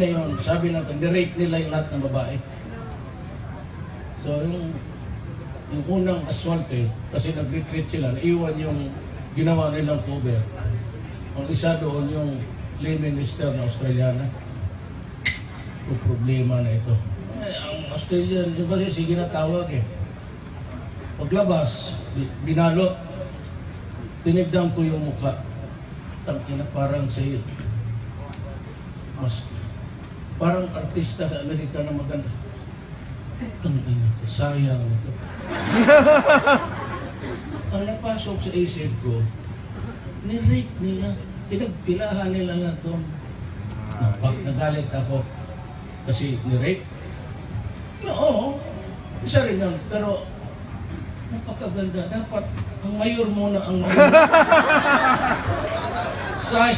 Yun, sabi natin, nirape nila yung lahat ng babae. So, yung unang assault kasi nag-retreat sila, naiwan yung ginawa nilang cover. Ang isa doon yung Lay Minister na Australiana. Yung problema na ito. Ang Australian, yung kasi sige na tawag Paglabas, binalot, tinigdan ko yung mukha. Tangina, parang sa'yo. Parang artista sa Amerika na maganda. Tangina, sayang ito. Ang napasok sa isip ko, ni-rape nila. Pinagpilahan nila na ito. Nagalit ako. Kasi ni-rape. Oo, isa rin yan. Pero, napakaganda. Dapat, ang mayor muna ang mayor. Say!